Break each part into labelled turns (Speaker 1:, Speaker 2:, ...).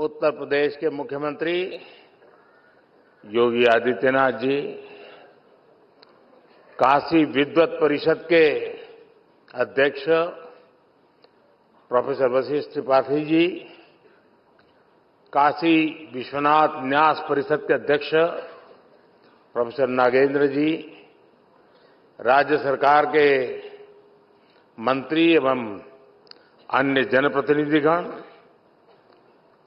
Speaker 1: उत्तर प्रदेश के मुख्यमंत्री योगी आदित्यनाथ जी, काशी विद्वत परिषद के अध्यक्ष प्रोफेसर वशिष्ठ त्रिपाठी जी, काशी विश्वनाथ न्यास परिषद के अध्यक्ष प्रोफेसर नागेंद्र जी, राज्य सरकार के मंत्री एवं अन्य जनप्रतिनिधिगण,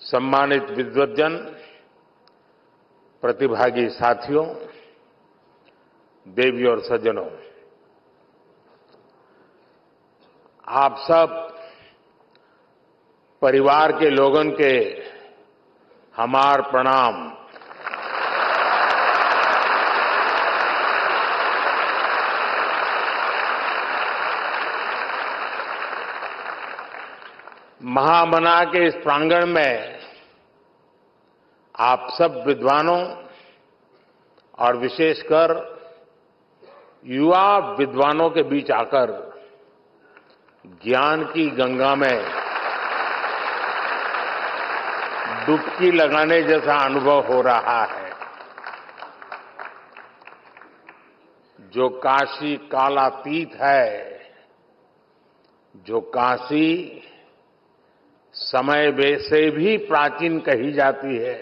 Speaker 1: सम्मानित विद्वद्जन, प्रतिभागी साथियों, देवी और सज्जनों, आप सब परिवार के लोगों के हमार प्रणाम। महामना के इस प्रांगण में आप सब विद्वानों और विशेषकर युवा विद्वानों के बीच आकर ज्ञान की गंगा में डुबकी लगाने जैसा अनुभव हो रहा है। जो काशी कालातीत है, जो काशी समय से भी प्राचीन कही जाती है,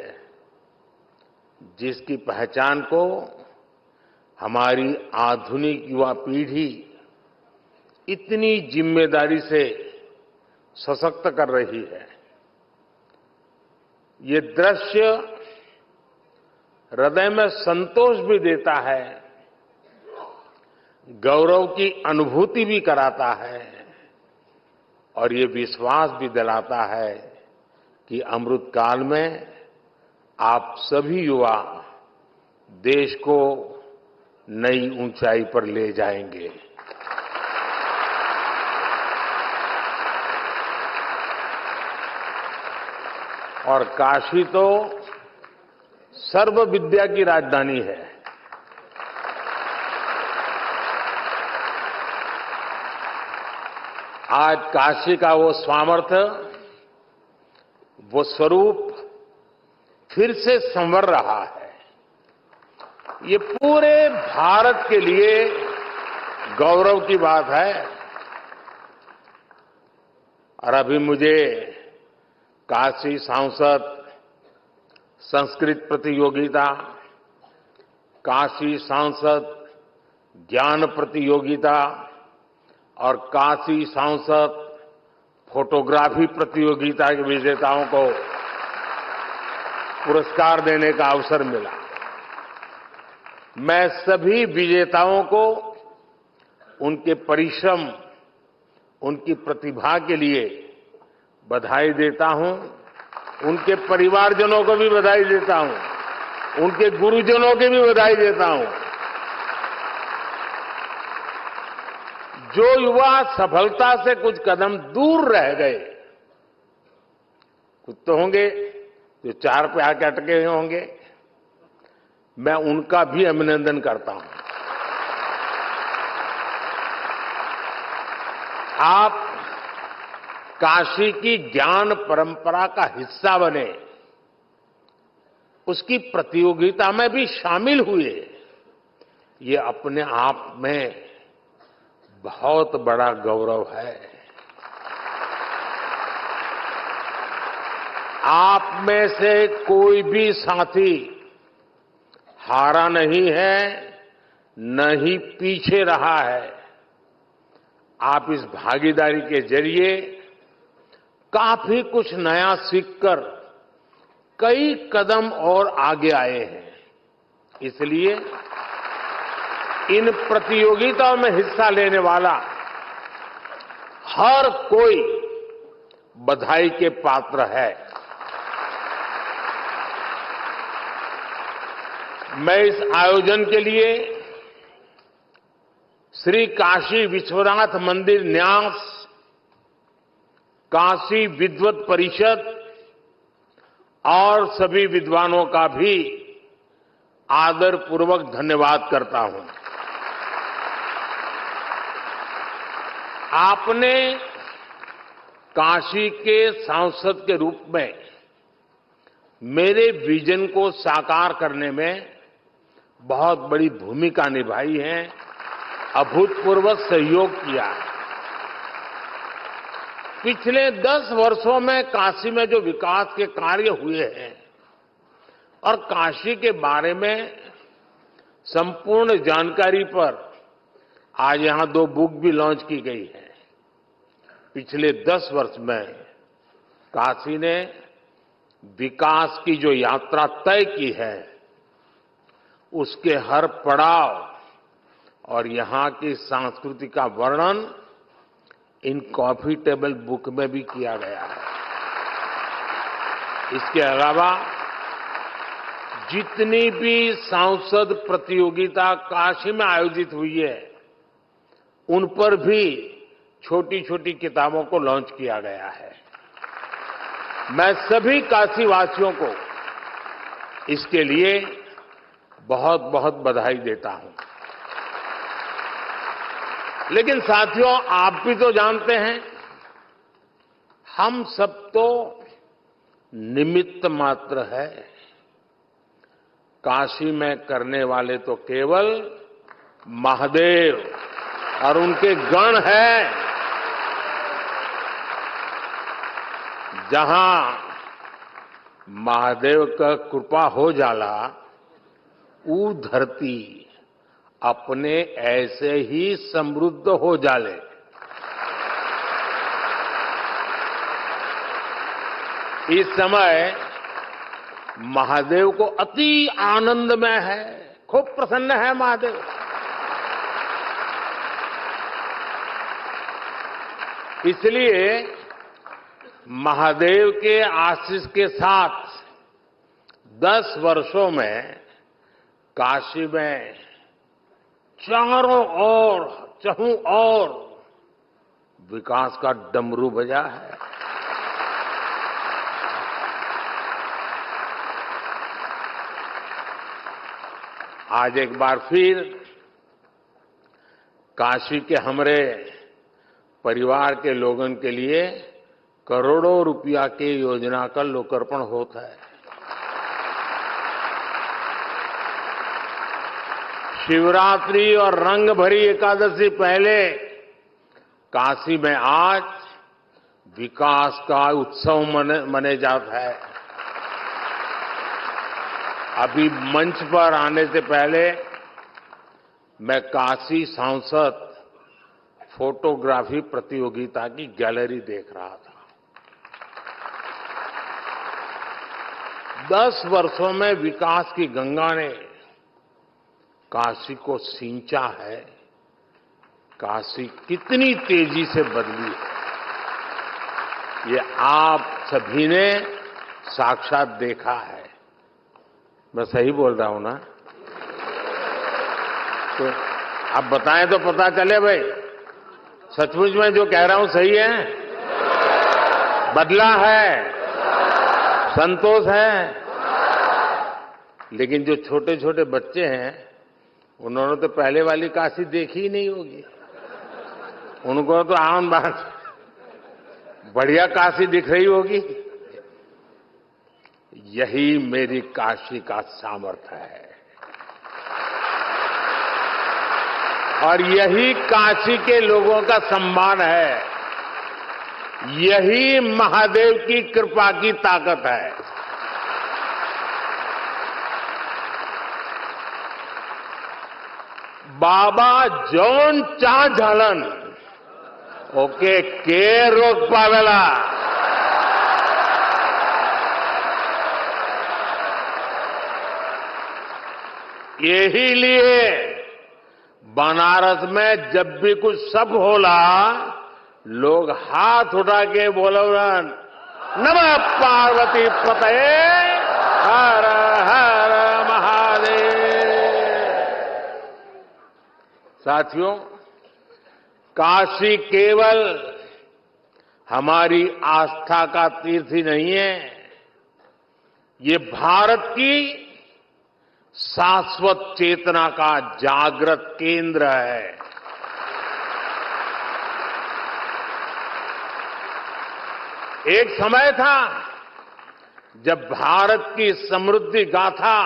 Speaker 1: जिसकी पहचान को हमारी आधुनिक युवा पीढ़ी इतनी जिम्मेदारी से सशक्त कर रही है, ये दृश्य हृदय में संतोष भी देता है, गौरव की अनुभूति भी कराता है और ये विश्वास भी दिलाता है कि अमृत काल में आप सभी युवा देश को नई ऊंचाई पर ले जाएंगे। और काशी तो सर्व विद्या की राजधानी है। आज काशी का वो सामर्थ्य, वो स्वरूप फिर से संवर रहा है। ये पूरे भारत के लिए गौरव की बात है। और अभी मुझे काशी सांसद संस्कृत प्रतियोगिता, काशी सांसद ज्ञान प्रतियोगिता और काशी सांसद फोटोग्राफी प्रतियोगिता के विजेताओं को पुरस्कार देने का अवसर मिला। मैं सभी विजेताओं को उनके परिश्रम, उनकी प्रतिभा के लिए बधाई देता हूं। उनके परिवारजनों को भी बधाई देता हूं, उनके गुरुजनों की भी बधाई देता हूं। जो युवा सफलता से कुछ कदम दूर रह गए, कुछ तो होंगे जो 4 पे आके अटके हुए होंगे, मैं उनका भी अभिनंदन करता हूं। आप काशी की ज्ञान परंपरा का हिस्सा बने, उसकी प्रतियोगिता में भी शामिल हुए, ये अपने आप में बहुत बड़ा गौरव है। आप में से कोई भी साथी हारा नहीं है, न ही पीछे रहा है। आप इस भागीदारी के जरिए काफी कुछ नया सीखकर कई कदम और आगे आए हैं। इसलिए इन प्रतियोगिताओं में हिस्सा लेने वाला हर कोई बधाई के पात्र है। मैं इस आयोजन के लिए श्री काशी विश्वनाथ मंदिर न्यास, काशी विद्वत परिषद और सभी विद्वानों का भी आदरपूर्वक धन्यवाद करता हूं। आपने काशी के सांसद के रूप में मेरे विजन को साकार करने में बहुत बड़ी भूमिका निभाई है, अभूतपूर्व सहयोग किया है। पिछले 10 वर्षों में काशी में जो विकास के कार्य हुए हैं और काशी के बारे में संपूर्ण जानकारी पर आज यहां 2 बुक भी लॉन्च की गई है। पिछले 10 वर्ष में काशी ने विकास की जो यात्रा तय की है, उसके हर पड़ाव और यहां की संस्कृति का वर्णन इन कॉफी टेबल बुक में भी किया गया है। इसके अलावा जितनी भी सांसद प्रतियोगिता काशी में आयोजित हुई है, उन पर भी छोटी छोटी किताबों को लॉन्च किया गया है। मैं सभी काशीवासियों को इसके लिए बहुत बहुत बधाई देता हूं। लेकिन साथियों, आप भी तो जानते हैं, हम सब तो निमित्त मात्र है। काशी में करने वाले तो केवल महादेव और उनके गण हैं। जहां महादेव का कृपा हो जाला, ऊ धरती अपने ऐसे ही समृद्ध हो जाले। इस समय महादेव को अति आनंद में है, खूब प्रसन्न है महादेव। इसलिए महादेव के आशीष के साथ 10 वर्षों में काशी में चारों ओर चहुं ओर विकास का डमरू बजा है। आज एक बार फिर काशी के हमारे परिवार के लोगों के लिए करोड़ों रुपया की योजना का लोकार्पण होता है। शिवरात्रि और रंग भरी एकादशी पहले काशी में आज विकास का उत्सव मने जाता है। अभी मंच पर आने से पहले मैं काशी सांसद फोटोग्राफी प्रतियोगिता की गैलरी देख रहा था। 10 वर्षों में विकास की गंगा ने काशी को सींचा है। काशी कितनी तेजी से बदली है, ये आप सभी ने साक्षात देखा है। मैं सही बोल रहा हूं ना? तो आप बताएं तो पता चले भाई, सचमुच में जो कह रहा हूं सही है? बदला है, संतोष है। लेकिन जो छोटे छोटे बच्चे हैं, उन्होंने तो पहले वाली काशी देखी ही नहीं होगी। उनको तो आम बात बढ़िया काशी दिख रही होगी। यही मेरी काशी का सामर्थ्य है और यही काशी के लोगों का सम्मान है। यही महादेव की कृपा की ताकत है। बाबा जौन चा झालन ओके के रोक पावेला। यही लिए बनारस में जब भी कुछ सब होला, लोग हाथ उठा के बोलन, नमः पार्वती पतये हर हर महादेव। साथियों, काशी केवल हमारी आस्था का तीर्थ ही नहीं है, ये भारत की शाश्वत चेतना का जागृत केंद्र है। एक समय था जब भारत की समृद्धि गाथा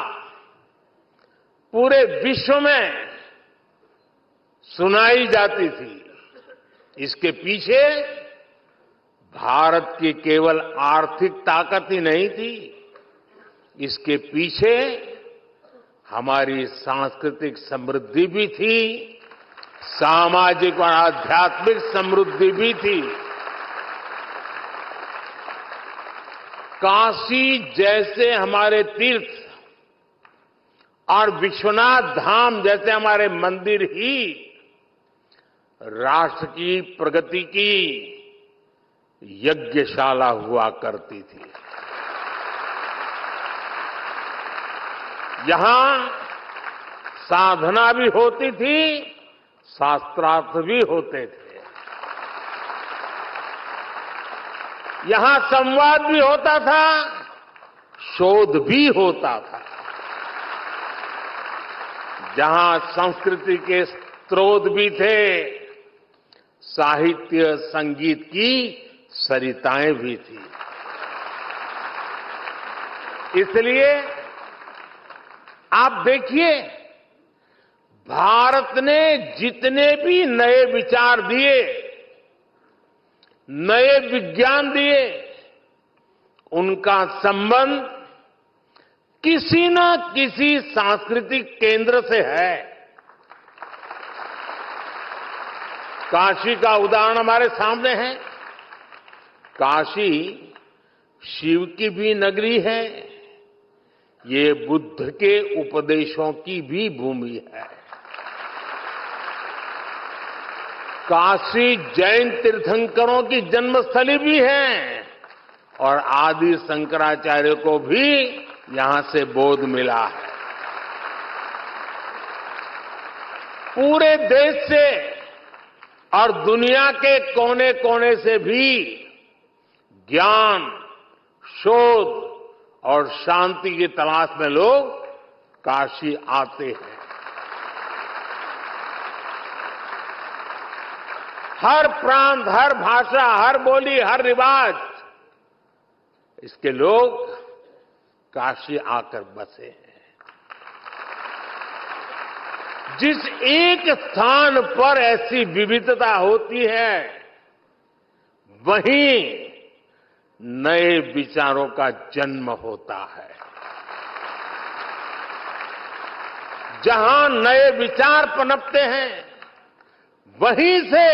Speaker 1: पूरे विश्व में सुनाई जाती थी, इसके पीछे भारत की केवल आर्थिक ताकत ही नहीं थी, इसके पीछे हमारी सांस्कृतिक समृद्धि भी थी, सामाजिक और आध्यात्मिक समृद्धि भी थी। काशी जैसे हमारे तीर्थ और विश्वनाथ धाम जैसे हमारे मंदिर ही राष्ट्र की प्रगति की यज्ञशाला हुआ करती थी। यहां साधना भी होती थी, शास्त्रार्थ भी होते थे। यहां संवाद भी होता था, शोध भी होता था। जहां संस्कृति के स्रोत भी थे, साहित्य संगीत की सरिताएं भी थी। इसलिए आप देखिए, भारत ने जितने भी नए विचार दिए, नए विज्ञान दिए, उनका संबंध किसी न किसी सांस्कृतिक केंद्र से है। काशी का उदाहरण हमारे सामने है। काशी शिव की भी नगरी है, ये बुद्ध के उपदेशों की भी भूमि है। काशी जैन तीर्थंकरों की जन्मस्थली भी है और आदि शंकराचार्य को भी यहां से बोध मिला है। पूरे देश से और दुनिया के कोने कोने से भी ज्ञान, शोध और शांति की तलाश में लोग काशी आते हैं। हर प्रांत, हर भाषा, हर बोली, हर रिवाज, इसके लोग काशी आकर बसे हैं। जिस एक स्थान पर ऐसी विविधता होती है, वहीं नए विचारों का जन्म होता है। जहां नए विचार पनपते हैं, वहीं से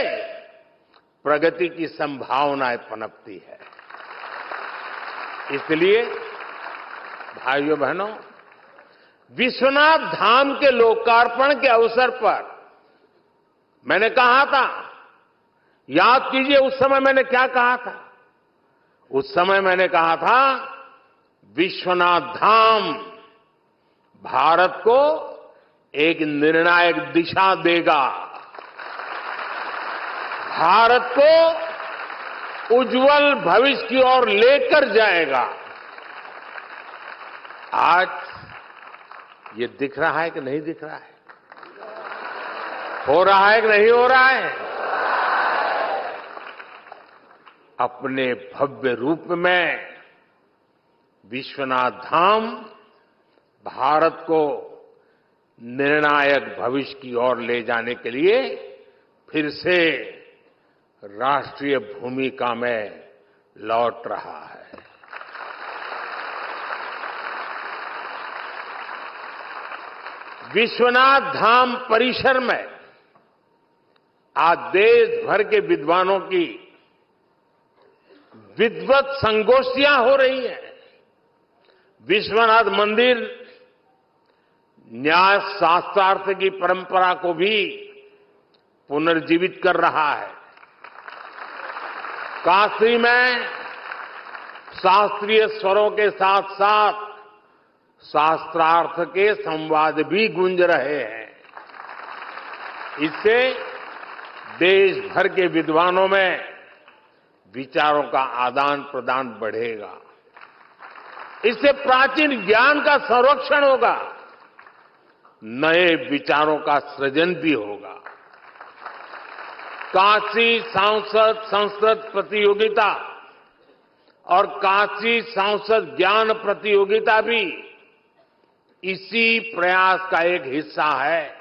Speaker 1: प्रगति की संभावनाएं पनपती है। इसलिए भाइयों बहनों, विश्वनाथ धाम के लोकार्पण के अवसर पर मैंने कहा था, याद कीजिए उस समय मैंने क्या कहा था। उस समय मैंने कहा था, विश्वनाथ धाम भारत को एक निर्णायक दिशा देगा, भारत को उज्जवल भविष्य की ओर लेकर जाएगा। आज ये दिख रहा है कि नहीं दिख रहा है? हो रहा है कि नहीं हो रहा है? अपने भव्य रूप में विश्वनाथ धाम भारत को निर्णायक भविष्य की ओर ले जाने के लिए फिर से राष्ट्रीय भूमिका में लौट रहा है। विश्वनाथ धाम परिसर में आज देश भर के विद्वानों की विद्वत संगोष्ठियां हो रही हैं। विश्वनाथ मंदिर न्याय शास्त्रार्थ की परंपरा को भी पुनर्जीवित कर रहा है। काशी में शास्त्रीय स्वरों के साथ साथ शास्त्रार्थ के संवाद भी गूंज रहे हैं। इससे देश भर के विद्वानों में विचारों का आदान प्रदान बढ़ेगा। इससे प्राचीन ज्ञान का संरक्षण होगा, नए विचारों का सृजन भी होगा। काशी सांसद संस्कृत प्रतियोगिता और काशी सांसद ज्ञान प्रतियोगिता भी इसी प्रयास का एक हिस्सा है।